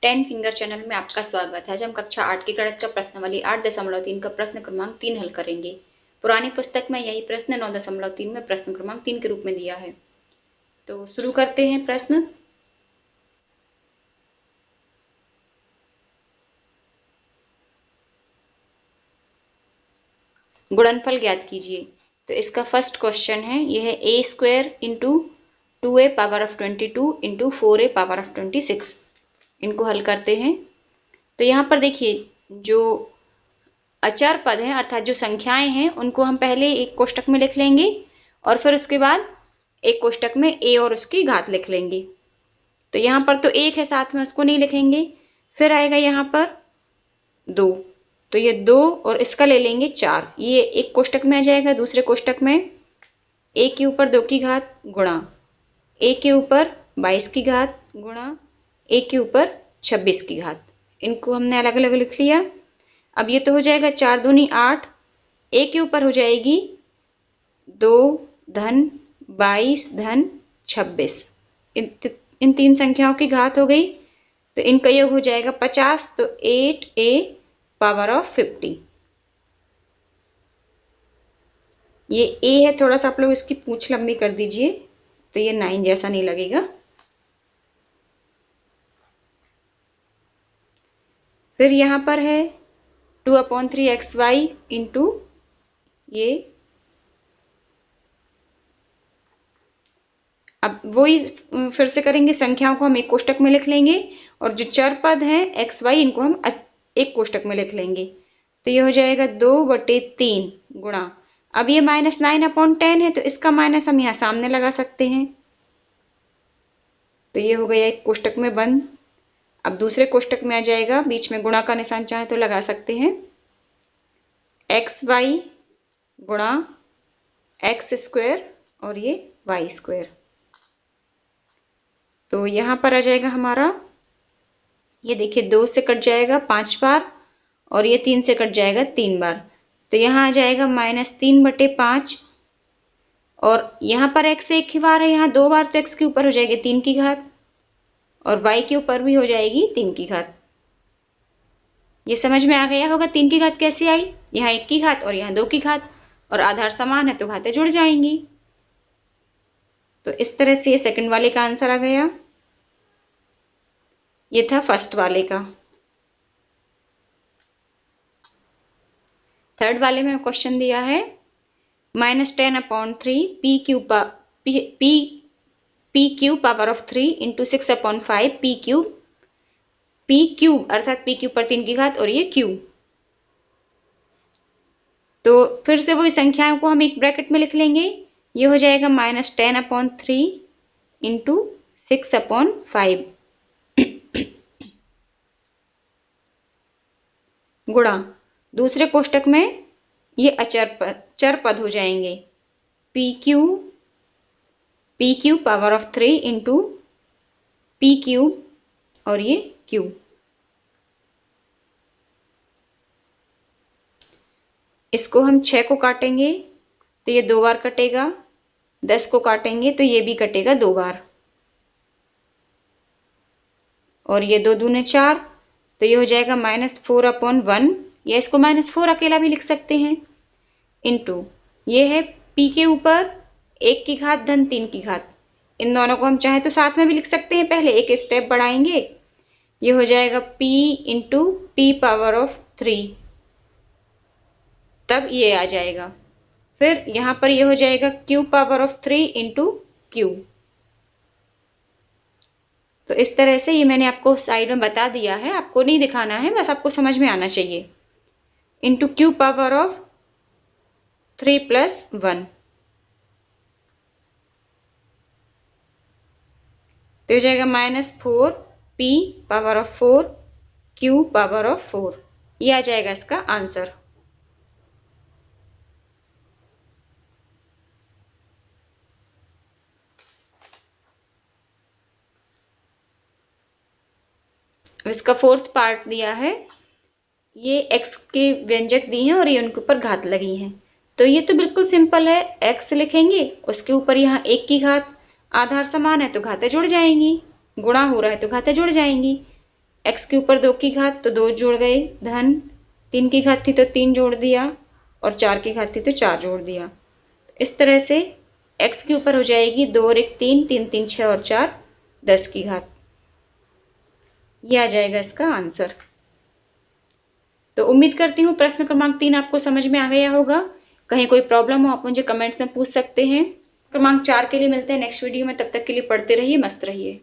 10 finger channel में आपका स्वागत है। आज हम कक्षा 8 की गणित का प्रश्नावली 8.3 का प्रश्न क्रमांक 3 हल करेंगे। पुरानी पुस्तक में यही प्रश्न 9.3 में प्रश्न क्रमांक 3 के रूप में दिया है। तो शुरू करते हैं प्रश्न। गुणनफल ज्ञात कीजिए। तो इसका फर्स्ट क्वेश्चन है, यह है a square into 2a power of 22 into 4a power of 26। इनको हल करते हैं। तो यहाँ पर देखिए, जो अचर पद हैं अर्थात जो संख्याएं हैं उनको हम पहले एक कोष्टक में लिख लेंगे और फिर उसके बाद एक कोष्टक में a और उसकी घात लिख लेंगे। तो यहाँ पर तो 1 है, साथ में उसको नहीं लिखेंगे। फिर आएगा यहाँ पर 2, तो ये 2 और इसका ले लेंगे 4, ये एक कोष्टक में आ जाएगा। दूसरे कोष्टक में a के ऊपर 2 की घात गुणा a के ऊपर 22 की घात गुणा a के ऊपर 26 की घात। इनको हमने अलग अलग लिख लिया। अब ये तो हो जाएगा 4 दूनी 8, a के ऊपर हो जाएगी 2 धन 22 धन 26। इन तीन संख्याओं की घात हो गई, तो इनका योग हो जाएगा 50। तो 8a पावर ऑफ 50। ये a है, थोड़ा सा आप लोग इसकी पूंछ लंबी कर दीजिए तो ये 9 जैसा नहीं लगेगा। फिर यहाँ पर है 2/3xy इंटू ये, अब वही फिर से करेंगे। संख्याओं को हम एक कोष्टक में लिख लेंगे और जो चर पद हैं xy इनको हम एक कोष्टक में लिख लेंगे। तो ये हो जाएगा 2/3 गुणा, अब ये -9/10 है तो इसका माइनस हम यहाँ सामने लगा सकते हैं। तो ये हो गया एक कोष्टक में बंद। अब दूसरे कोष्टक में आ जाएगा, बीच में गुणा का निशान चाहे तो लगा सकते हैं, xy गुणा x स्क्वायर और ये y स्क्वायर। तो यहाँ पर आ जाएगा हमारा, ये देखिए 2 से कट जाएगा 5 बार और ये 3 से कट जाएगा 3 बार। तो यहाँ आ जाएगा -3/5 और यहाँ पर x एक ही बार है, यहाँ 2 बार, तो x के ऊपर हो जाएगी 3 की घात और y के ऊपर भी हो जाएगी 3 की घात। ये समझ में आ गया होगा 3 की घात कैसे आई। यहाँ 1 की घात और यहाँ 2 की घात, और आधार समान है तो घातें जुड़ जाएंगी। तो इस तरह से ये सेकंड वाले का आंसर आ गया। ये था फर्स्ट वाले का। थर्ड वाले में क्वेश्चन दिया है -10/3 p cube power of 3 into 6/5 p cube अर्थात p के ऊपर 3 की घात और ये क्यूब। तो फिर से वही संख्याओं को हम एक ब्रैकेट में लिख लेंगे। ये हो जाएगा -10/3 इंटू 6/5 गुणा, दूसरे कोष्टक में ये चर पद हो जाएंगे, p cube power of 3 into p cube और ये क्यूब। इसको हम 6 को काटेंगे तो ये 2 बार कटेगा, 10 को काटेंगे तो ये भी कटेगा 2 बार, और ये 2 दूने 4, तो ये हो जाएगा -4/1, या इसको -4 अकेला भी लिख सकते हैं, इंटू ये है p के ऊपर 1 की घात धन 3 की घात। इन दोनों को हम चाहे तो साथ में भी लिख सकते हैं, पहले एक स्टेप बढ़ाएंगे। ये हो जाएगा p into p power of 3, तब ये आ जाएगा। फिर यहाँ पर ये हो जाएगा q power of 3 into Q. तो इस तरह से ये मैंने आपको साइड में बता दिया है, आपको नहीं दिखाना है, बस आपको समझ में आना चाहिए। इंटू क्यू पावर ऑफ 3 + 1, तो हो जाएगा -4p power of 4 q power of 4। ये आ जाएगा इसका आंसर। इसका फोर्थ पार्ट दिया है, ये x के व्यंजक दिए हैं और ये उनके ऊपर घात लगी है। तो ये तो बिल्कुल सिंपल है, x लिखेंगे, उसके ऊपर यहाँ 1 की घात, आधार समान है तो घातें जुड़ जाएंगी, गुणा हो रहा है तो घातें जुड़ जाएंगी। x के ऊपर 2 की घात तो 2 जोड़ गए, धन 3 की घात थी तो 3 जोड़ दिया, और 4 की घात थी तो 4 जोड़ दिया। इस तरह से x के ऊपर हो जाएगी 2 और 1 3, 3 3 6 और 4 10 की घात। यह आ जाएगा इसका आंसर। तो उम्मीद करती हूँ प्रश्न क्रमांक 3 आपको समझ में आ गया होगा। कहीं कोई प्रॉब्लम हो आप मुझे कमेंट्स में पूछ सकते हैं। क्रमांक 4 के लिए मिलते हैं नेक्स्ट वीडियो में, तब तक के लिए पढ़ते रहिए, मस्त रहिए।